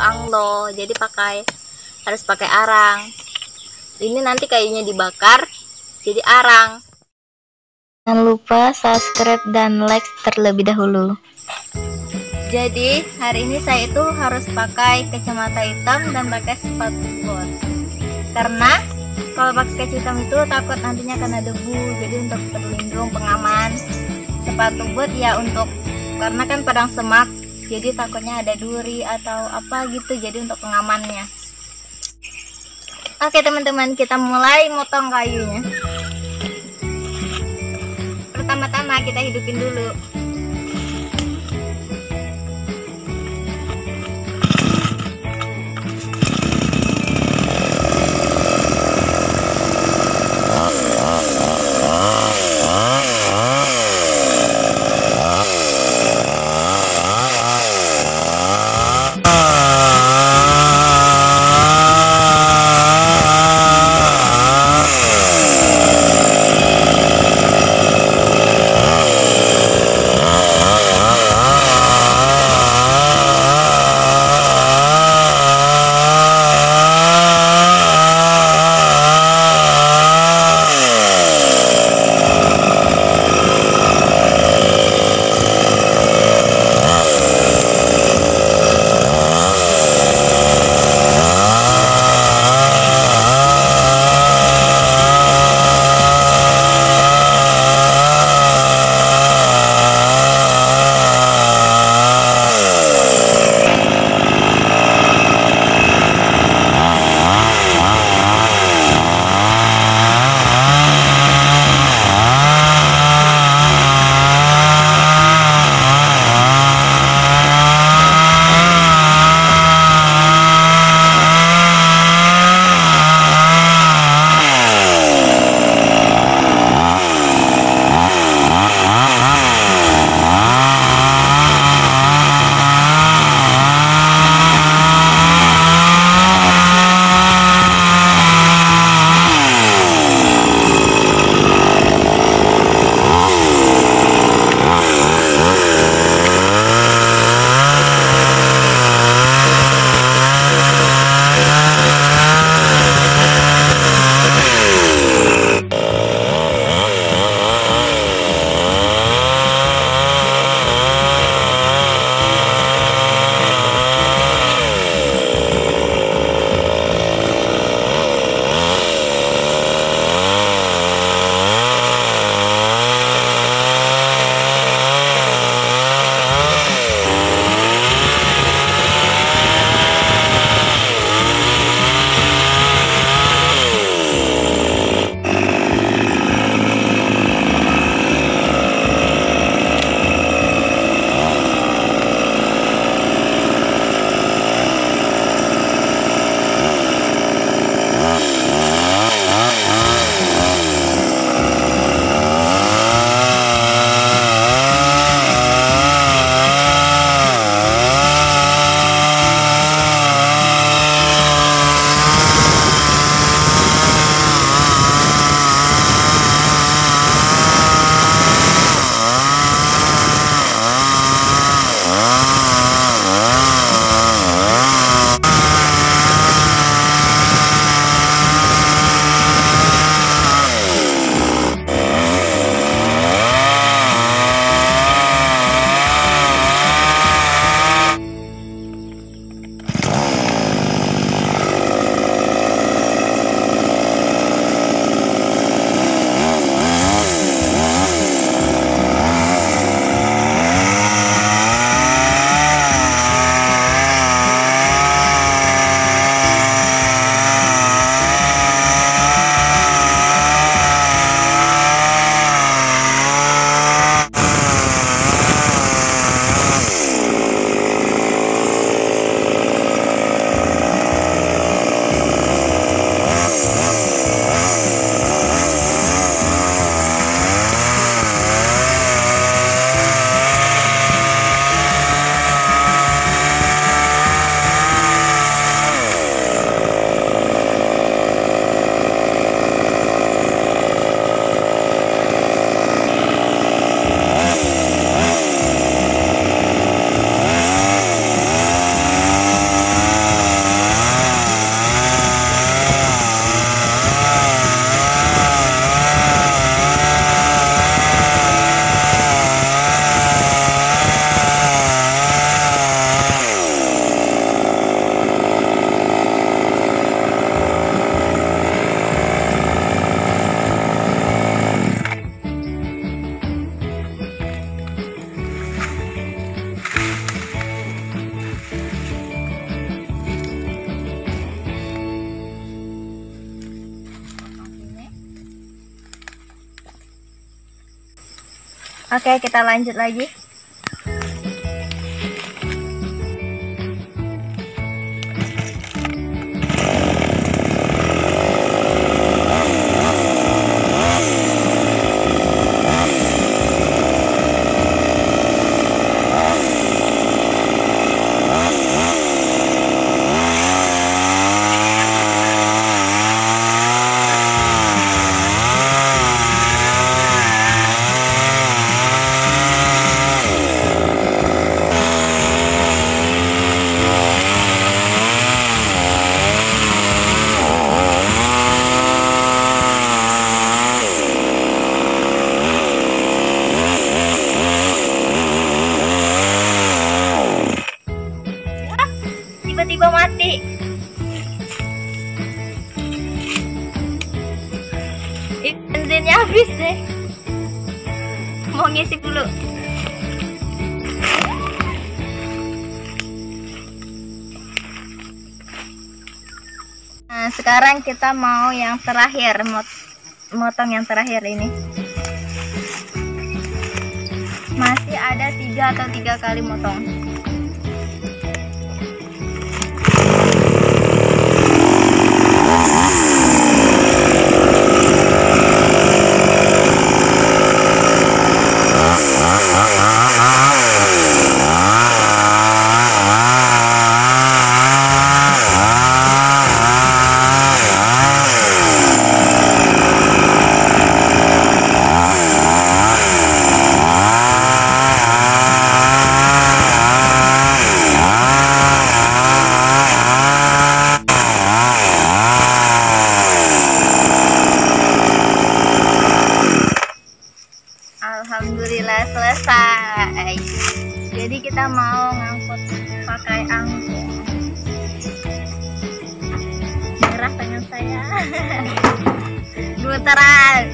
anglo, jadi harus pakai arang. Ini nanti kayunya dibakar jadi arang. Jangan lupa subscribe dan like terlebih dahulu. Jadi hari ini saya itu harus pakai kacamata hitam dan pakai sepatu bot, karena kalau pakai kacamata hitam itu takut nantinya kena debu, jadi untuk pelindung pengaman. Sepatu bot ya untuk karena kan padang semak, jadi takutnya ada duri atau apa gitu, jadi untuk pengamannya. Oke teman-teman, kita mulai motong kayunya. Pertama-tama kita hidupin dulu. Oke, kita lanjut lagi. Tiba-tiba mati. Bensinnya habis deh. Mau ngisi dulu. Nah, sekarang kita mau yang terakhir, motong yang terakhir ini. Masih ada 3 kali motong. Alhamdulillah selesai. Jadi kita mau ngangkut pakai angkot. Merah tangan saya. Gemeteran.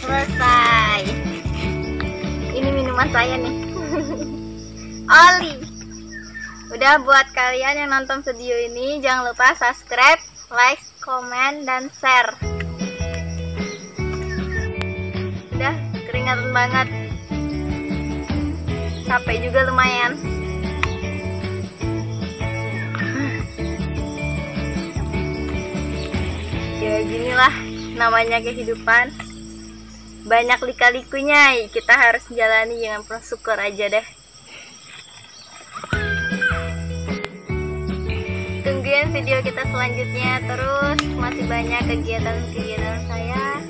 Selesai. Ini minuman saya nih. Oli. Udah, buat kalian yang nonton video ini jangan lupa subscribe, like, komen, dan share. Udah keringatan banget. Capek juga lumayan. Ya ginilah namanya kehidupan. Banyak lika-likunya, kita harus jalani dengan bersyukur aja deh. Tungguin video kita selanjutnya, terus masih banyak kegiatan-kegiatan saya.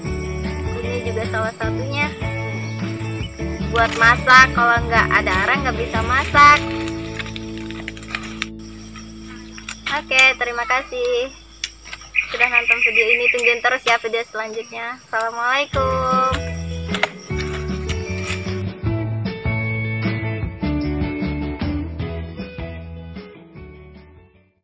Ini juga salah satunya. Buat masak, kalau nggak ada arang nggak bisa masak. Oke, terima kasih sudah nonton video ini. Tungguin terus ya video selanjutnya. Assalamualaikum.